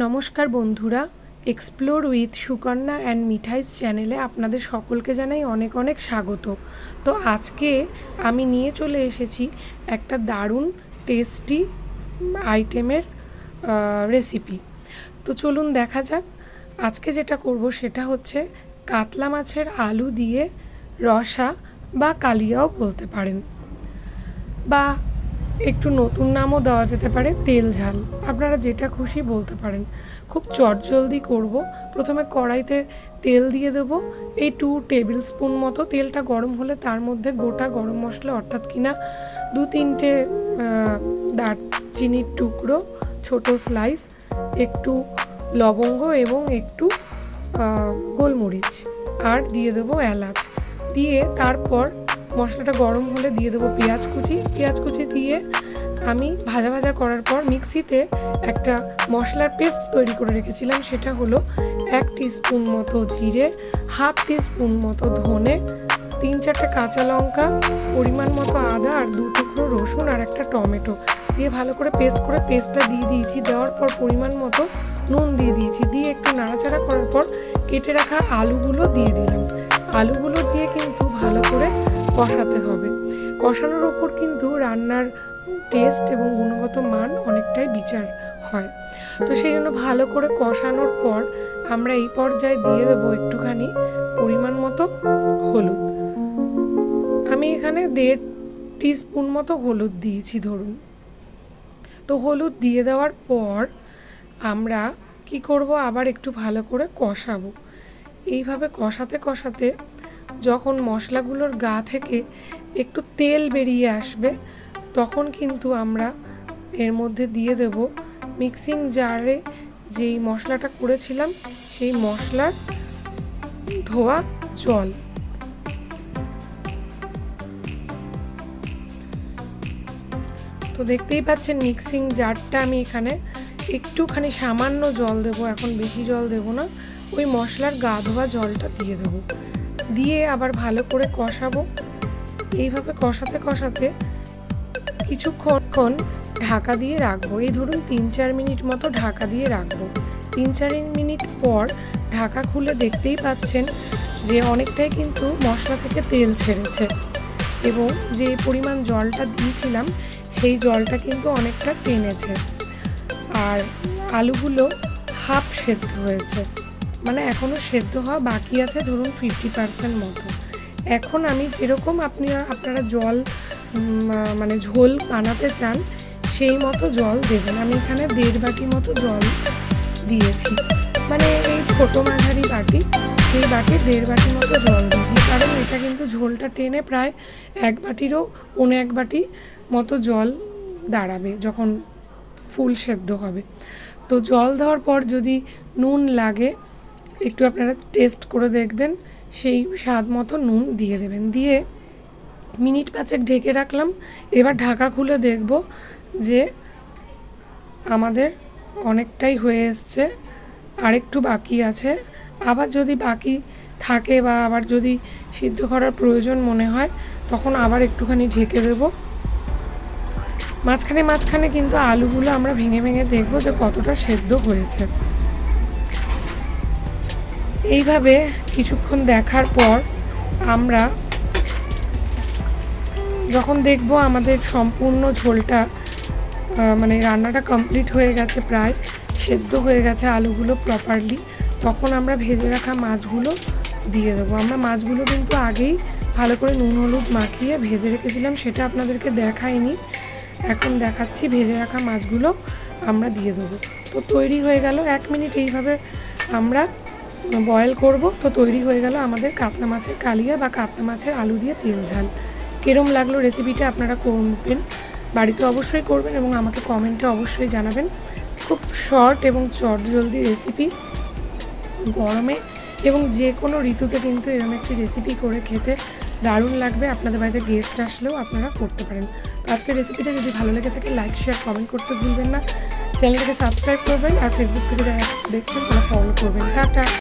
নমস্কার বন্ধুরা, explore with Sukanya and মিঠাইস চ্যানেলে আপনাদের সকলকে জানাই অনেক অনেক স্বাগত। তো আজকে আমি নিয়ে চলে এসেছি একটা দারুণ টেস্টি আইটেমের রেসিপি। তো চলুন দেখা যাক। আজকে যেটা করব সেটা হচ্ছে কাতলা মাছের আলু দিয়ে রসা বা কালিয়াও বলতে পারেন, বা একটু নতুন নামও দেওয়া যেতে পারে তেল ঝাল, আপনারা যেটা খুশি বলতে পারেন। খুব চটজলদি করব। প্রথমে কড়াইতে তেল দিয়ে দেব, এই 2 টেবিল স্পুন মতো। তেলটা গরম হলে তার মধ্যে গোটা গরম মশলা অর্থাৎ কিনা 2-3টে দারচিনির টুকরো ছোট স্লাইস, একটু লবঙ্গ এবং একটু গোলমরিচ, আর দিয়ে দেবো এলাচ। দিয়ে তারপর মশলাটা গরম হলে দিয়ে দেবো পেঁয়াজ কুচি দিয়ে আমি ভাজা ভাজা করার পর মিক্সিতে একটা মশলার পেস্ট তৈরি করে রেখেছিলাম। সেটা হলো 1 টিস্পুন মতো জিরে, 1/2 টিস্পুন মতো ধনে, 3-4টে কাঁচা লঙ্কা, পরিমাণ মতো আদা, আর 2 টুকরো রসুন, আর একটা টমেটো দিয়ে ভালো করে পেস্টটা দিয়ে দিয়েছি। দেওয়ার পর পরিমাণ মতো নুন দিয়ে দিয়েছি। দিয়ে একটু নাড়াচাড়া করার পর কেটে রাখা আলুগুলো দিয়ে দিলাম। আলুগুলো দিয়ে কিন্তু ভালো করে কষাতে হবে। কষানোর ওপর কিন্তু রান্নার টেস্ট এবং গুণগত মান অনেকটাই বিচার হয়। তো সেই জন্য ভালো করে কষানোর পর আমরা এই পর্যায়ে দিয়ে দেবো একটুখানি পরিমাণ মতো হলুদ। আমি এখানে 1.5 টিস্পুন মতো হলুদ দিয়েছি ধরুন। তো হলুদ দিয়ে দেওয়ার পর আমরা কি করব, আবার একটু ভালো করে কষাবো। এইভাবে কষাতে কষাতে যখন মশলাগুলোর গা থেকে একটু তেল বেরিয়ে আসবে, তখন কিন্তু আমরা এর মধ্যে দিয়ে দেব মিক্সিং জারে যেই মশলাটা করেছিলাম সেই মশলার ধোয়া জল। তো দেখতেই পাচ্ছেন মিক্সিং জারটা আমি এখানে একটুখানি সামান্য জল দেব, এখন বেশি জল দেব না, ওই মশলার গা ধোয়া জলটা দিয়ে দেবো। দিয়ে আবার ভালো করে কষাবো। এইভাবে কষাতে কষাতে কিছুক্ষণ ঢাকা দিয়ে রাখবো। এই ধরুন 3-4 মিনিট মতো ঢাকা দিয়ে রাখবো। 3-4 মিনিট পর ঢাকা খুলে দেখতেই পাচ্ছেন যে অনেকটাই কিন্তু মশলা থেকে তেল ছেড়েছে, এবং যে পরিমাণ জলটা দিয়েছিলাম সেই জলটা কিন্তু অনেকটা টেনেছে। আর আলুগুলো হাফ সেদ্ধ হয়েছে, মানে এখনও সেদ্ধ হওয়া বাকি আছে ধরুন 50% মতো। এখন আমি যেরকম আপনারা জল মানে ঝোল বানাতে চান সেই মতো জল দেবেন। আমি এখানে 1.5 বাটি মতো জল দিয়েছি, মানে এই ছোটো মাঝারি বাটি, সেই বাটির 1.5 বাটি মতো জল দিয়েছি। কারণ এটা কিন্তু ঝোলটা টেনে প্রায় 1 বাটিরও 1.25 বাটি মতো জল দাঁড়াবে যখন ফুল সেদ্ধ হবে। তো জল দেওয়ার পর যদি নুন লাগে একটু আপনারা টেস্ট করে দেখবেন, সেই স্বাদ মতো নুন দিয়ে দেবেন। দিয়ে মিনিট 5 ঢেকে রাখলাম। এবার ঢাকা খুলে দেখব যে আমাদের অনেকটাই হয়ে এসছে, আরেকটু বাকি আছে। আবার যদি বাকি থাকে বা আবার যদি সিদ্ধ করার প্রয়োজন মনে হয় তখন আবার একটুখানি ঢেকে দেব। মাঝখানে কিন্তু আলুগুলো আমরা ভেঙে ভেঙে দেখব যে কতটা সেদ্ধ হয়েছে। এইভাবে কিছুক্ষণ দেখার পর আমরা যখন দেখব আমাদের সম্পূর্ণ ঝোলটা মানে রান্নাটা কমপ্লিট হয়ে গেছে, প্রায় সেদ্ধ হয়ে গেছে আলুগুলো প্রপারলি, তখন আমরা ভেজে রাখা মাছগুলো দিয়ে দেবো। আমরা মাছগুলো কিন্তু আগেই ভালো করে নুন হলুদ মাখিয়ে ভেজে রেখেছিলাম, সেটা আপনাদেরকে দেখাইনি, এখন দেখাচ্ছি। ভেজে রাখা মাছগুলো আমরা দিয়ে দেবো। তো তৈরি হয়ে গেল। 1 মিনিট এইভাবে আমরা বয়েল করব। তো তৈরি হয়ে গেল আমাদের কাতলা মাছের কালিয়া বা কাতলা মাছের আলু দিয়ে তেল ঝাল। কেরম লাগলো রেসিপিটা আপনারা করবেন, বাড়িতে অবশ্যই করবেন এবং আমাকে কমেন্টে অবশ্যই জানাবেন। খুব শর্ট এবং চটজলদি রেসিপি, গরমে এবং যে কোনো ঋতুতে কিন্তু এরকম একটি রেসিপি করে খেতে দারুণ লাগবে। আপনাদের বাড়িতে গেস্ট আসলেও আপনারা করতে পারেন। আজকের রেসিপিটা যদি ভালো লেগে থাকে লাইক শেয়ার কমেন্ট করতে ভুলবেন না। চ্যানেলটাকে সাবস্ক্রাইব করবেন, আর ফেসবুক থেকে যারা দেখছেন তারা ফলো করবেন। টাটা।